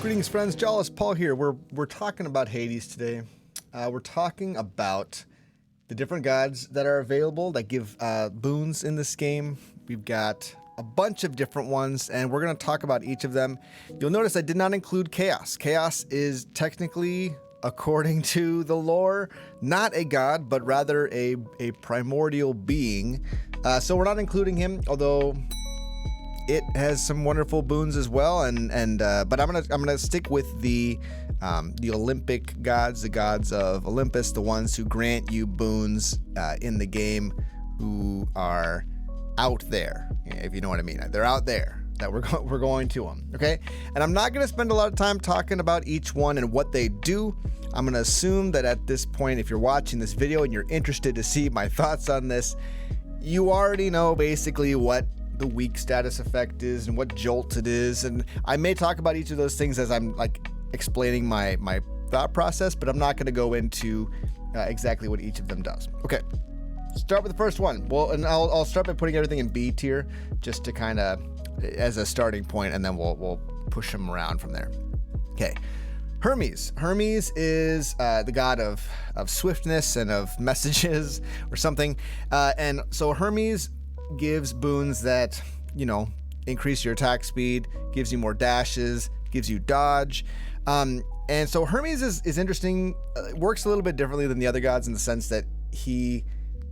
Greetings, friends. Jawless Paul here. We're talking about Hades today. We're talking about the different gods that are available that give boons in this game. We've got a bunch of different ones, and we're going to talk about each of them. You'll notice I did not include Chaos. Chaos is technically, according to the lore, not a god, but rather a primordial being. So we're not including him, although it has some wonderful boons as well. But I'm gonna stick with the Olympic gods, the gods of Olympus, the ones who grant you boons in the game, who are out there, if you know what I mean. They're out there. That we're going to them, okay? And I'm not going to spend a lot of time talking about each one and what they do. I'm going to assume that at this point, if you're watching this video and you're interested to see my thoughts on this, you already know basically what the weak status effect is and what jolt it is. And I may talk about each of those things as I'm like explaining my thought process, but I'm not going to go into exactly what each of them does. Okay. Start with the first one. Well, and I'll start by putting everything in B tier just to kind of as a starting point, and then we'll push them around from there. Okay. Hermes. Hermes is the god of swiftness and of messages or something. And so Hermes gives boons that, you know, increase your attack speed, gives you more dashes, gives you dodge. And so Hermes is interesting. It works a little bit differently than the other gods in the sense that he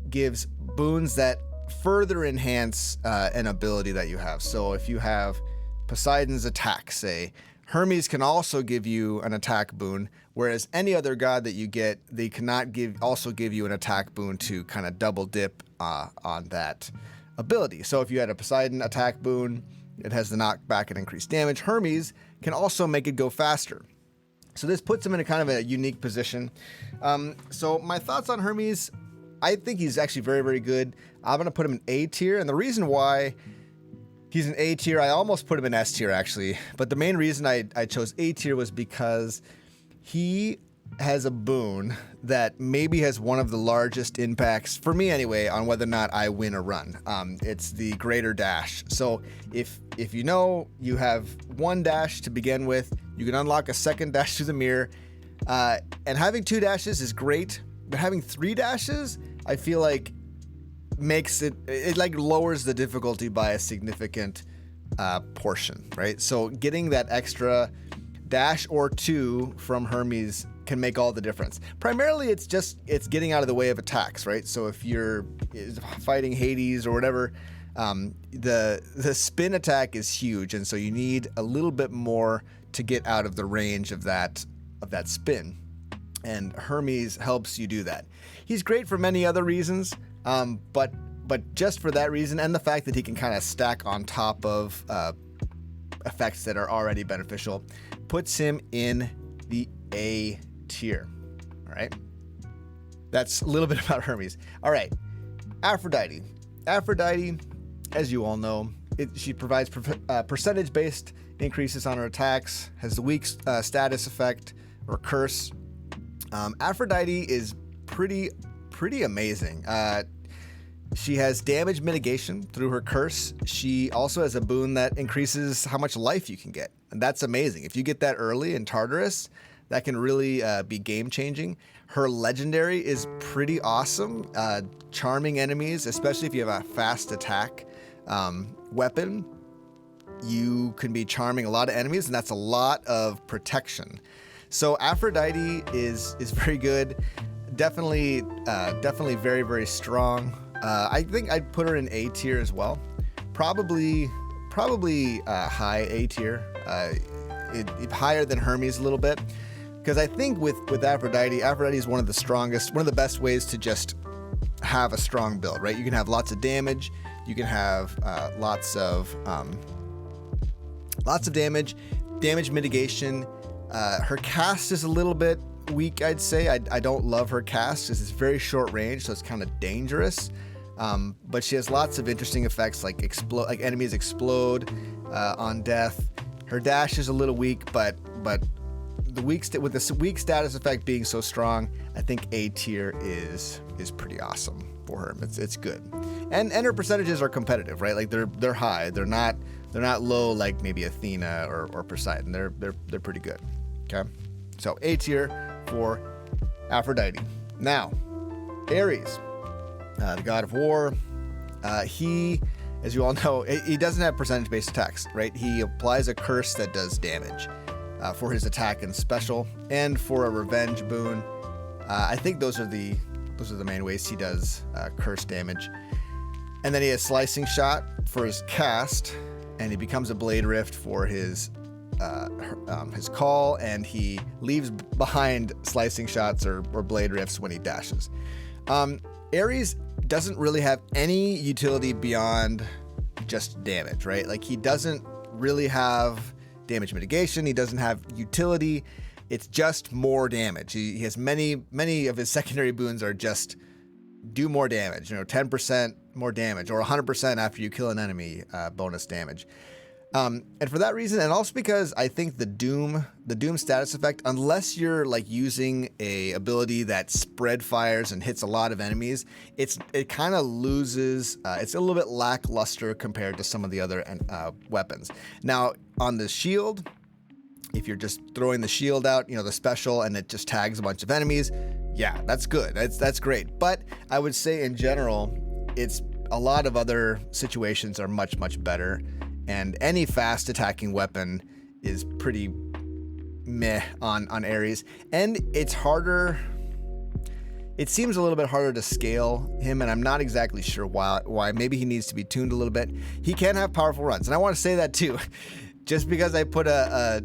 gives boons that further enhance an ability that you have. So if you have Poseidon's attack, say, Hermes can also give you an attack boon, whereas any other god that you get, they cannot also give you an attack boon to kind of double dip on that ability. So if you had a Poseidon attack boon, it has the knockback and increased damage. Hermes can also make it go faster. So this puts him in a kind of a unique position. So my thoughts on Hermes, I think he's actually very, very good. I'm going to put him in A tier. And the reason why he's in A tier, I almost put him in S tier actually. But the main reason I chose A tier was because he has a boon that maybe has one of the largest impacts, for me anyway, on whether or not I win a run. It's the greater dash. So if you know you have one dash to begin with, you can unlock a second dash through the mirror. And having two dashes is great, but having three dashes, I feel like makes it like lowers the difficulty by a significant portion, right? So getting that extra dash or two from Hermes can make all the difference. Primarily, it's getting out of the way of attacks, right? So if you're fighting Hades or whatever, the spin attack is huge, and so you need a little bit more to get out of the range of that spin. And Hermes helps you do that. He's great for many other reasons, but just for that reason and the fact that he can kind of stack on top of effects that are already beneficial, puts him in the A tier. All right. That's a little bit about Hermes. All right. Aphrodite. Aphrodite, as you all know, she provides percentage-based increases on her attacks, has the weak status effect or curse. Aphrodite is pretty amazing. She has damage mitigation through her curse. She also has a boon that increases how much life you can get, and that's amazing. If you get that early in Tartarus, that can really be game-changing. Her legendary is pretty awesome. Charming enemies, especially if you have a fast attack weapon, you can be charming a lot of enemies, and that's a lot of protection. So Aphrodite is very good. Definitely very, very strong. I think I'd put her in A tier as well. Probably high A tier. Higher than Hermes a little bit. Because I think with Aphrodite is one of the best ways to just have a strong build, right? You can have lots of damage. You can have lots of damage mitigation. Her cast is a little bit weak, I'd say. I don't love her cast because it's very short range, so it's kind of dangerous. But she has lots of interesting effects, like enemies explode on death. Her dash is a little weak, but with the weak status effect being so strong, I think A tier is pretty awesome for her. It's good. and her percentages are competitive, right? Like they're high. They're not low like maybe Athena or Poseidon. They're pretty good. Okay, so A tier for Aphrodite. Now, Ares, the god of war. He, as you all know, he doesn't have percentage-based attacks, right? He applies a curse that does damage for his attack and special, and for a revenge boon. I think those are the main ways he does curse damage. And then he has slicing shot for his cast, and he becomes a blade rift for his call, and he leaves behind slicing shots or blade rifts when he dashes. Ares doesn't really have any utility beyond just damage, right? Like he doesn't really have damage mitigation. He doesn't have utility. It's just more damage. He has many of his secondary boons are just do more damage, 10% more damage or 100% after you kill an enemy, bonus damage. And for that reason, and also because I think the Doom status effect, unless you're like using a ability that spread fires and hits a lot of enemies, it kind of loses. It's a little bit lackluster compared to some of the other weapons. Now on the shield, if you're just throwing the shield out, the special, and it just tags a bunch of enemies, yeah, that's good. That's great. But I would say in general, it's a lot of other situations are much better. And any fast attacking weapon is pretty meh on Ares. And it's harder. It seems a little bit harder to scale him, and I'm not exactly sure why. Maybe he needs to be tuned a little bit. He can have powerful runs, and I want to say that too. Just because I put a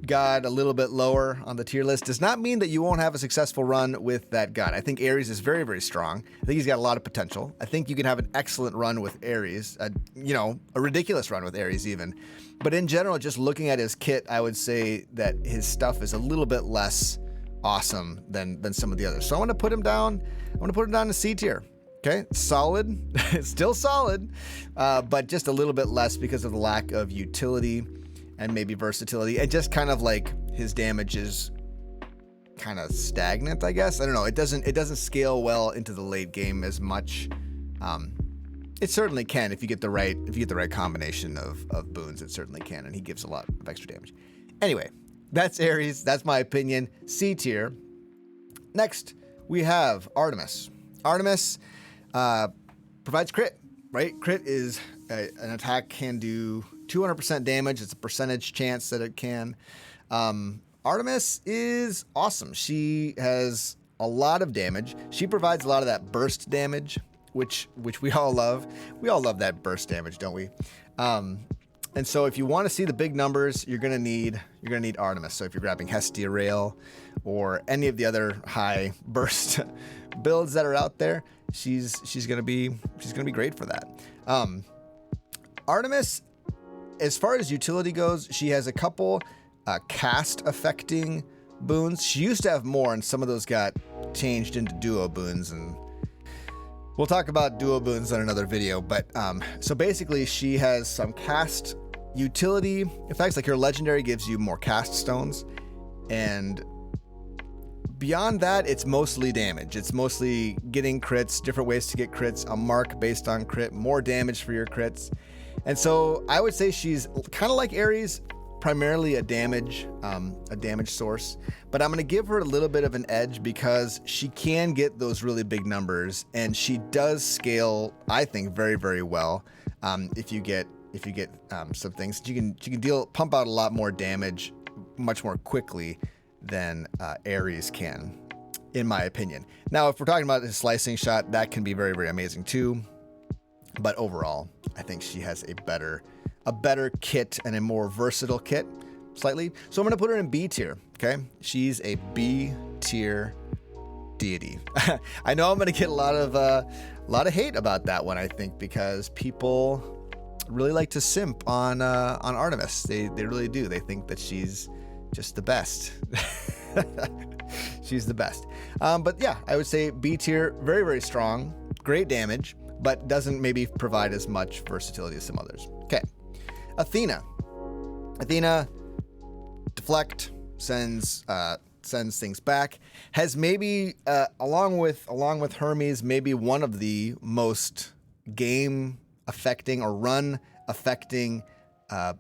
god a little bit lower on the tier list does not mean that you won't have a successful run with that god. I think Ares is very strong. I think he's got a lot of potential. I think you can have an excellent run with Ares, a ridiculous run with Ares even. But in general, just looking at his kit, I would say that his stuff is a little bit less awesome than some of the others. So I want to put him down. I want to put him down to C tier. Okay, solid, still solid, but just a little bit less because of the lack of utility and maybe versatility, and just kind of like his damage is kind of stagnant, I guess. I don't know. It doesn't scale well into the late game as much. It certainly can if you get the right combination of boons. It certainly can, and he gives a lot of extra damage. Anyway, that's Ares. That's my opinion. C tier. Next, we have Artemis. Artemis provides crit, right? Crit is an attack can do 200% damage. It's a percentage chance that it can. Artemis is awesome. She has a lot of damage. She provides a lot of that burst damage, which we all love. We all love that burst damage, don't we? And so if you want to see the big numbers, you're gonna need Artemis. So if you're grabbing Hestia Rail or any of the other high burst builds that are out there, she's gonna be great for that. Artemis, as far as utility goes, she has a couple cast affecting boons. She used to have more, and some of those got changed into duo boons, and we'll talk about duo boons on another video. But so basically, she has some cast utility effects, like her legendary gives you more cast stones, and beyond that, it's mostly damage. It's mostly getting crits, different ways to get crits, a mark based on crit, more damage for your crits. And so I would say she's kind of like Ares, primarily a damage source, but I'm going to give her a little bit of an edge because she can get those really big numbers, and she does scale, I think, very well. If you get some things, she can pump out a lot more damage much more quickly than Ares can, in my opinion. Now, if we're talking about his slicing shot, that can be very amazing too. But overall, I think she has a better kit and a more versatile kit, slightly. So I'm going to put her in B tier, okay? She's a B tier deity. I know I'm going to get a lot of hate about that one, I think, because people really like to simp on Artemis. They really do. They think that she's just the best. She's the best. But yeah, I would say B tier, very strong, great damage, but doesn't maybe provide as much versatility as some others. Okay. Athena, deflect, sends sends things back. Has maybe along with Hermes, maybe one of the most game affecting or run affecting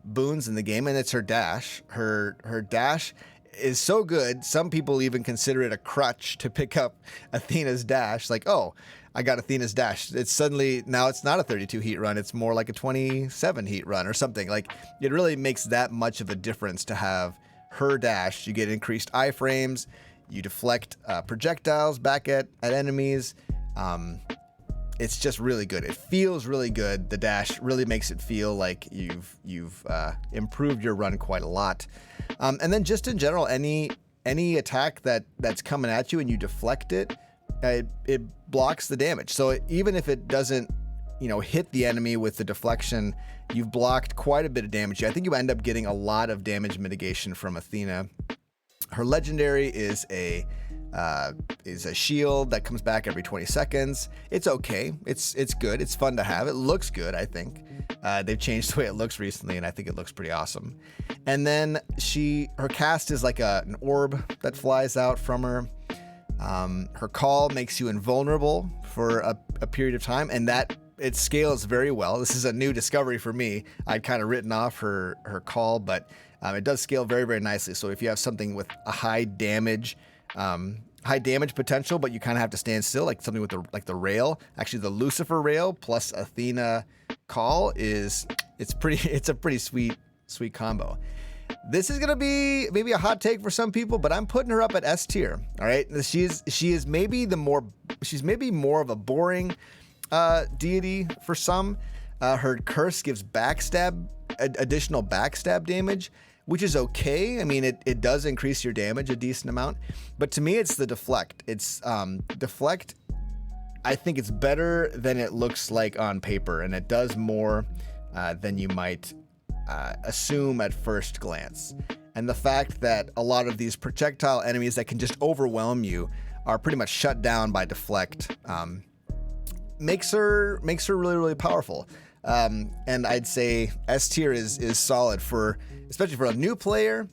boons in the game, and it's her dash. Her dash is so good, some people even consider it a crutch to pick up Athena's dash. Like, oh, I got Athena's dash. It's suddenly, now it's not a 32 heat run, it's more like a 27 heat run or something. Like, it really makes that much of a difference to have her dash. You get increased iframes, you deflect projectiles back at enemies. It's just really good. It feels really good. The dash really makes it feel like you've improved your run quite a lot. And then just in general, any attack that's coming at you and you deflect it, it blocks the damage. So even if it doesn't, hit the enemy with the deflection, you've blocked quite a bit of damage. I think you end up getting a lot of damage mitigation from Athena. Her legendary is a shield that comes back every 20 seconds. It's okay. It's good. It's fun to have. It looks good, I think. They've changed the way it looks recently, and I think it looks pretty awesome. And then her cast is like an orb that flies out from her. Her call makes you invulnerable for a period of time, and that it scales very well. This is a new discovery for me. I'd kind of written off her call, but it does scale very, very nicely. So if you have something with a high damage potential, but you kind of have to stand still, like something with the rail. Actually, the Lucifer rail plus Athena call it's a pretty sweet combo. This is gonna be maybe a hot take for some people, but I'm putting her up at S tier. All right, she's maybe more of a boring deity for some. Her curse gives additional backstab damage, which is okay. I mean, it does increase your damage a decent amount, but to me, it's the deflect. It's deflect. I think it's better than it looks like on paper, and it does more than you might assume at first glance. And the fact that a lot of these projectile enemies that can just overwhelm you are pretty much shut down by deflect makes her really, really powerful. And I'd say S tier is solid especially for a new player.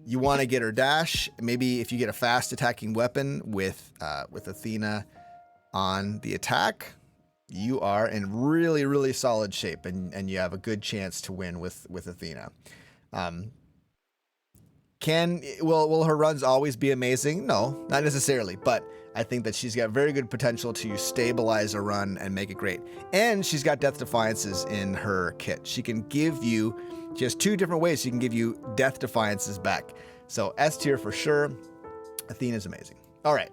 You want to get her dash. Maybe if you get a fast attacking weapon with Athena on the attack, you are in really, really solid shape, and you have a good chance to win with Athena. Will her runs always be amazing? No, not necessarily, but I think that she's got very good potential to stabilize a run and make it great. And she's got Death Defiances in her kit. She has two different ways she can give you Death Defiances back. So S tier for sure. Athena's amazing. All right.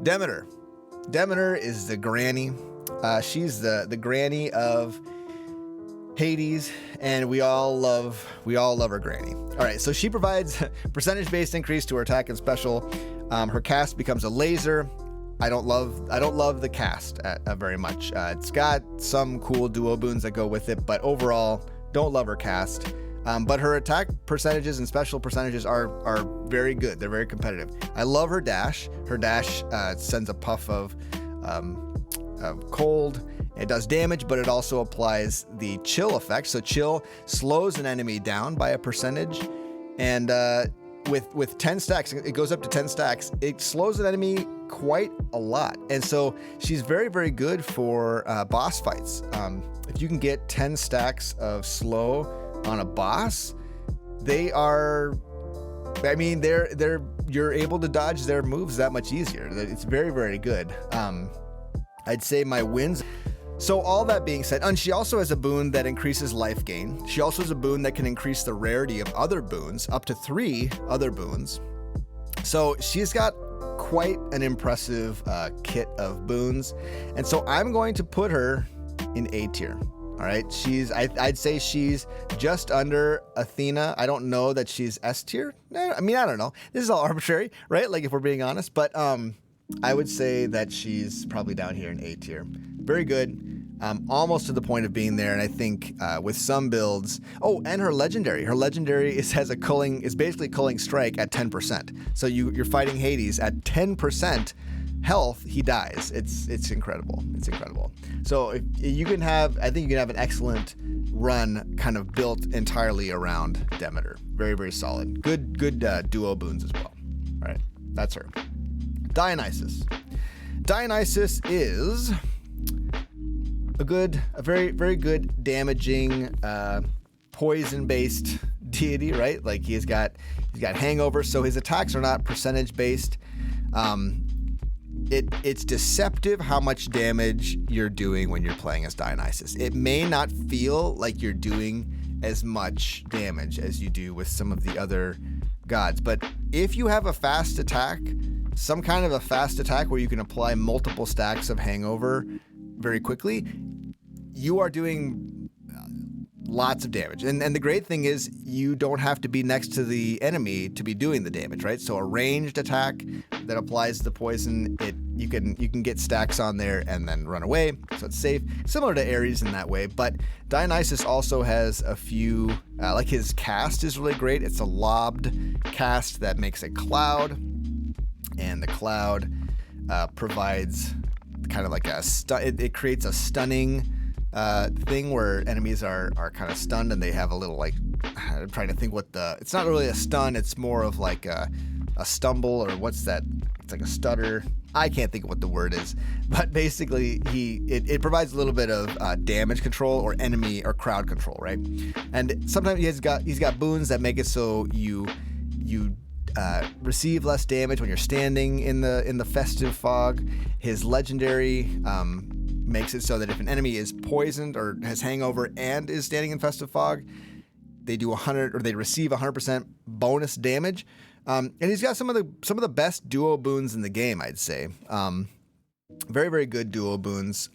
Demeter. Demeter is the granny. She's the granny of Hades, and we all love her granny. All right, so she provides percentage-based increase to her attack and special. Her cast becomes a laser. I don't love the cast very much. It's got some cool duo boons that go with it, but overall, don't love her cast. But her attack percentages and special percentages are very good. They're very competitive. I love her dash. Her dash sends a puff of cold. It does damage, but it also applies the chill effect. So chill slows an enemy down by a percentage. And with 10 stacks, it goes up to 10 stacks. It slows an enemy quite a lot. And so she's very, very good for boss fights. If you can get 10 stacks of slow on a boss, you're able to dodge their moves that much easier. It's very, very good. I'd say my wins. So all that being said, and she also has a boon that increases life gain. She also has a boon that can increase the rarity of other boons, up to 3 other boons. So she's got quite an impressive kit of boons. And so I'm going to put her in A tier. All right, I'd say she's just under Athena. I don't know that she's S tier. I mean, I don't know. This is all arbitrary, right? Like, if we're being honest, but I would say that she's probably down here in A tier. Very good. Almost to the point of being there, and I think with some builds. Oh, and her legendary. Her legendary is basically culling strike at 10%. So you're fighting Hades at 10% health, he dies. It's incredible. It's incredible. So if you can have, I think you can have an excellent run kind of built entirely around Demeter. Very, very solid. Good duo boons as well. All right, that's her. Dionysus. Dionysus is a very, very good damaging, poison-based deity, right? Like he's got hangover, so his attacks are not percentage-based. It's deceptive how much damage you're doing when you're playing as Dionysus. It may not feel like you're doing as much damage as you do with some of the other gods, but if you have a fast attack, some kind of a fast attack where you can apply multiple stacks of hangover very quickly, you are doing lots of damage. And the great thing is you don't have to be next to the enemy to be doing the damage, right? So a ranged attack that applies the poison, you can get stacks on there and then run away, so it's safe. Similar to Ares in that way, but Dionysus also has a few, like his cast is really great. It's a lobbed cast that makes a cloud, and the cloud provides kind of like it creates a stunning thing where enemies are kind of stunned and they have a little, like, I'm trying to think it's not really a stun, it's more of like a stumble, or what's that? It's like a stutter. I can't think of what the word is, but basically it provides a little bit of damage control or enemy or crowd control, right? And sometimes he's got boons that make it so you receive less damage when you're standing in the festive fog. His legendary makes it so that if an enemy is poisoned or has hangover and is standing in festive fog, they receive 100% bonus damage. And he's got some of the best duo boons in the game, I'd say. Very, very good duo boons.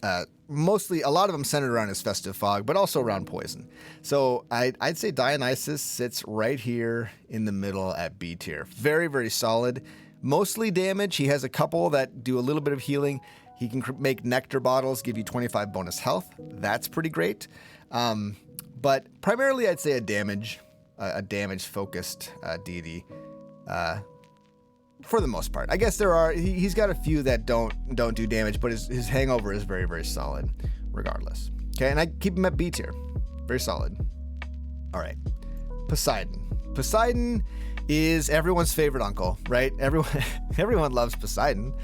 Mostly, a lot of them centered around his festive fog, but also around poison. So I'd say Dionysus sits right here in the middle at B tier. Very, very solid. Mostly damage. He has a couple that do a little bit of healing. He can make nectar bottles, give you 25 bonus health. That's pretty great. But primarily, I'd say a damage-focused deity. For the most part. I guess he's got a few that don't do damage, but his hangover is very, very solid regardless. Okay, and I keep him at B tier. Very solid. All right. Poseidon. Poseidon is everyone's favorite uncle, right? Everyone loves Poseidon.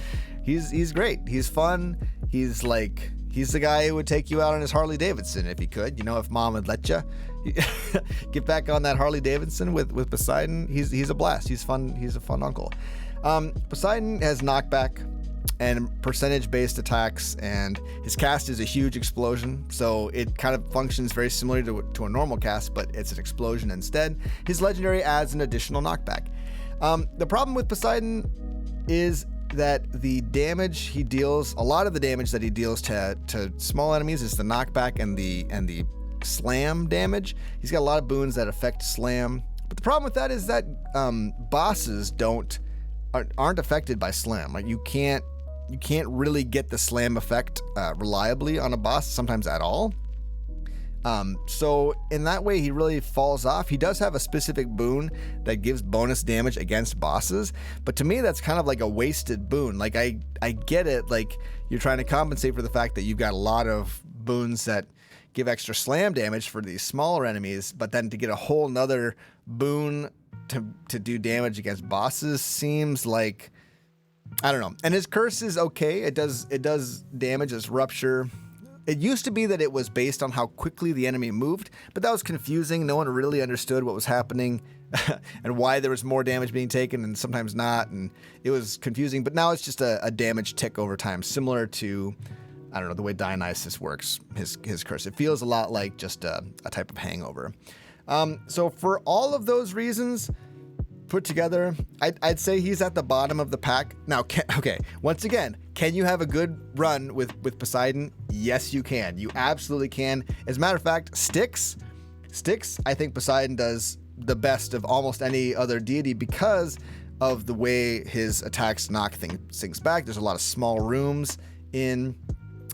He's great. He's fun. He's the guy who would take you out on his Harley Davidson if he could. You know, if mom would let you get back on that Harley Davidson with Poseidon. He's a blast. He's fun. He's a fun uncle. Poseidon has knockback and percentage-based attacks, and his cast is a huge explosion, so it kind of functions very similar to a normal cast, but it's an explosion instead. His legendary adds an additional knockback. The problem with Poseidon is that the damage he deals, a lot of the damage that he deals to small enemies is the knockback and the slam damage. He's got a lot of boons that affect slam, but the problem with that is that bosses aren't affected by slam. Like you can't really get the slam effect reliably on a boss, sometimes at all. So in that way, he really falls off. He does have a specific boon that gives bonus damage against bosses, but to me, that's kind of like a wasted boon. Like I get it. Like you're trying to compensate for the fact that you've got a lot of boons that give extra slam damage for these smaller enemies, but then to get a whole nother boon to do damage against bosses seems like, I don't know. And his curse is okay. It does damage as rupture. It used to be that it was based on how quickly the enemy moved, but that was confusing. No one really understood what was happening and why there was more damage being taken and sometimes not, and it was confusing. But now it's just a damage tick over time, similar to, I don't know, the way Dionysus works, his curse. It feels a lot like just a type of hangover. So for all of those reasons put together, I'd say he's at the bottom of the pack. Now, once again, can you have a good run with Poseidon? Yes, you can. You absolutely can. As a matter of fact, Styx, I think Poseidon does the best of almost any other deity because of the way his attacks knock things back. There's a lot of small rooms in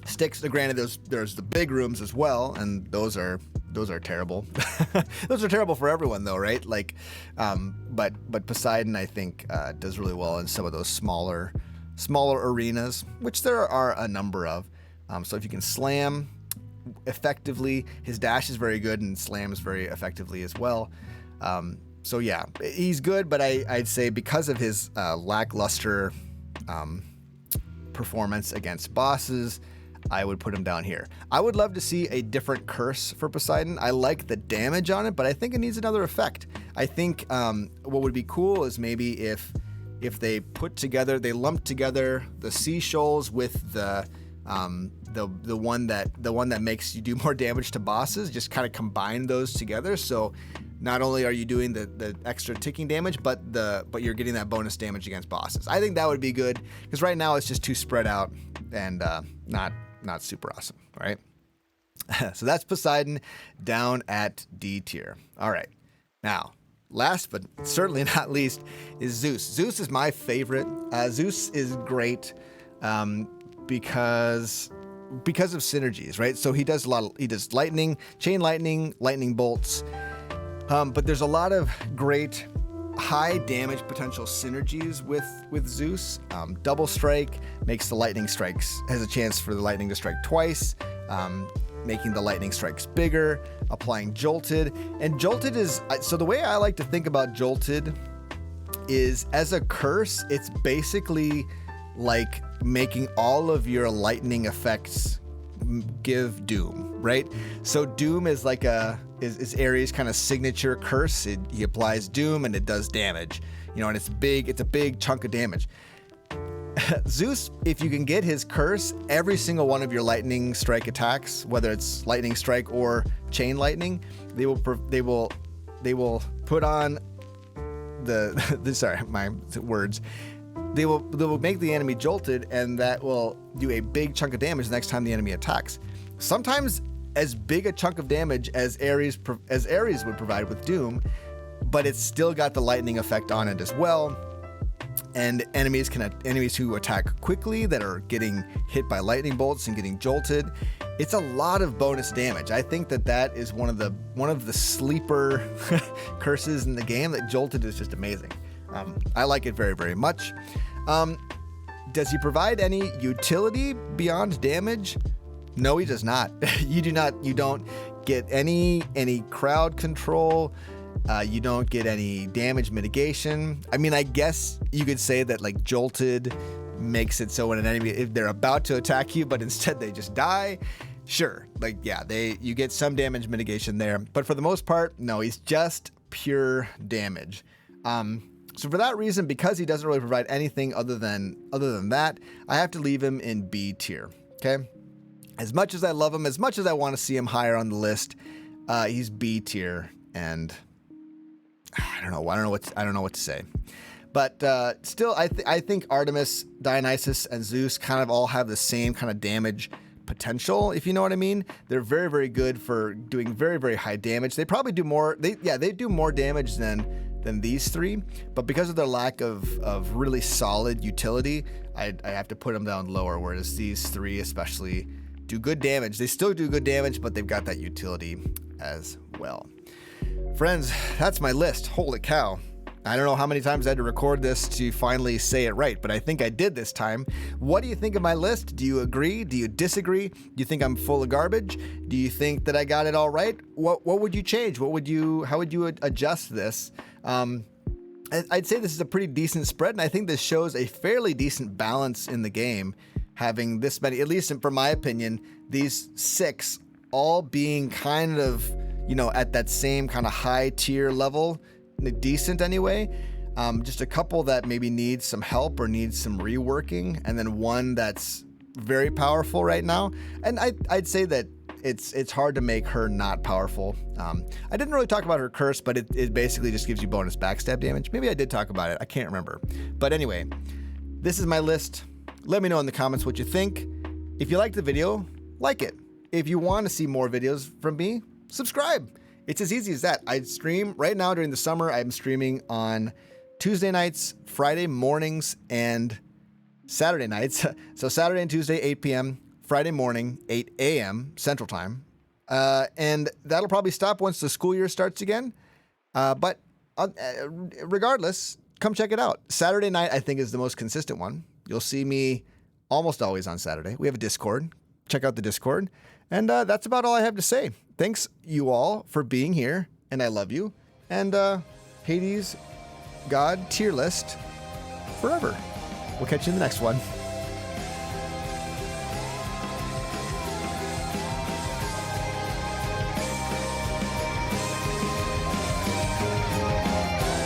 Styx. Granted, there's the big rooms as well, and those are terrible. Those are terrible for everyone, though, right? Like, but Poseidon, I think, does really well in some of those smaller arenas, which there are a number of. So if you can slam effectively, his dash is very good and slams very effectively as well. So yeah, he's good, but I'd say because of his lackluster performance against bosses, I would put him down here. I would love to see a different curse for Poseidon. I like the damage on it, but I think it needs another effect. I think what would be cool is maybe if they lump together the sea shoals with the one that makes you do more damage to bosses, just kind of combine those together. So not only are you doing the extra ticking damage, but you're getting that bonus damage against bosses. I think that would be good, because right now it's just too spread out and not super awesome, right? So that's Poseidon down at D tier. All right. Now, last but certainly not least is Zeus. Zeus is my favorite. Zeus is great because of synergies, right? So he does lightning, chain lightning, lightning bolts. But there's a lot of great high damage potential synergies with Zeus. Double strike makes the lightning strikes, has a chance for the lightning to strike twice, making the lightning strikes bigger, applying jolted. And jolted is, so the way I like to think about jolted is as a curse, it's basically like making all of your lightning effects give doom, right? So doom is like is Ares' kind of signature curse. He applies doom and it does damage, and it's a big chunk of damage. Zeus, if you can get his curse, every single one of your lightning strike attacks, whether it's lightning strike or chain lightning, they will put on sorry, my words. They will make the enemy jolted, and that will do a big chunk of damage the next time the enemy attacks. Sometimes as big a chunk of damage as Ares would provide with Doom, but it's still got the lightning effect on it as well. And enemies who attack quickly that are getting hit by lightning bolts and getting jolted, it's a lot of bonus damage. I think that is one of the sleeper curses in the game. That jolted is just amazing. I like it very, very much. Does he provide any utility beyond damage? No, he does not. You don't get any crowd control. You don't get any damage mitigation. I mean, I guess you could say that like jolted makes it so when an enemy, if they're about to attack you, but instead they just die. Sure. Like, yeah, you get some damage mitigation there, but for the most part, no, he's just pure damage. So for that reason, because he doesn't really provide anything other than that, I have to leave him in B tier. Okay. As much as I love him, as much as I want to see him higher on the list, he's B tier, and I don't know what to say. But still, I think Artemis, Dionysus, and Zeus kind of all have the same kind of damage potential, if you know what I mean. They're very, very good for doing very, very high damage. They probably do more. They do more damage than these three, but because of their lack of really solid utility, I have to put them down lower. Whereas these three especially do good damage. They still do good damage, but they've got that utility as well. Friends, that's my list. Holy cow. I don't know how many times I had to record this to finally say it right, but I think I did this time. What do you think of my list? Do you agree? Do you disagree? Do you think I'm full of garbage? Do you think that I got it all right? What would you change? How would you adjust this? I'd say this is a pretty decent spread, and I think this shows a fairly decent balance in the game, having this many, at least for my opinion, these 6 all being kind of, at that same kind of high tier level, decent anyway. Just a couple that maybe need some help or need some reworking, and then one that's very powerful right now. And I'd say that it's hard to make her not powerful. I didn't really talk about her curse, but it basically just gives you bonus backstab damage. Maybe I did talk about it. I can't remember. But anyway, this is my list. Let me know in the comments what you think. If you liked the video, like it. If you want to see more videos from me, subscribe. It's as easy as that. I stream right now during the summer. I'm streaming on Tuesday nights, Friday mornings, and Saturday nights. So Saturday and Tuesday, 8 p.m., Friday morning, 8 a.m. Central Time. And that'll probably stop once the school year starts again. But regardless, come check it out. Saturday night, I think, is the most consistent one. You'll see me almost always on Saturday. We have a Discord. Check out the Discord. And that's about all I have to say. Thanks, you all, for being here. And I love you. And Hades God tier list forever. We'll catch you in the next one.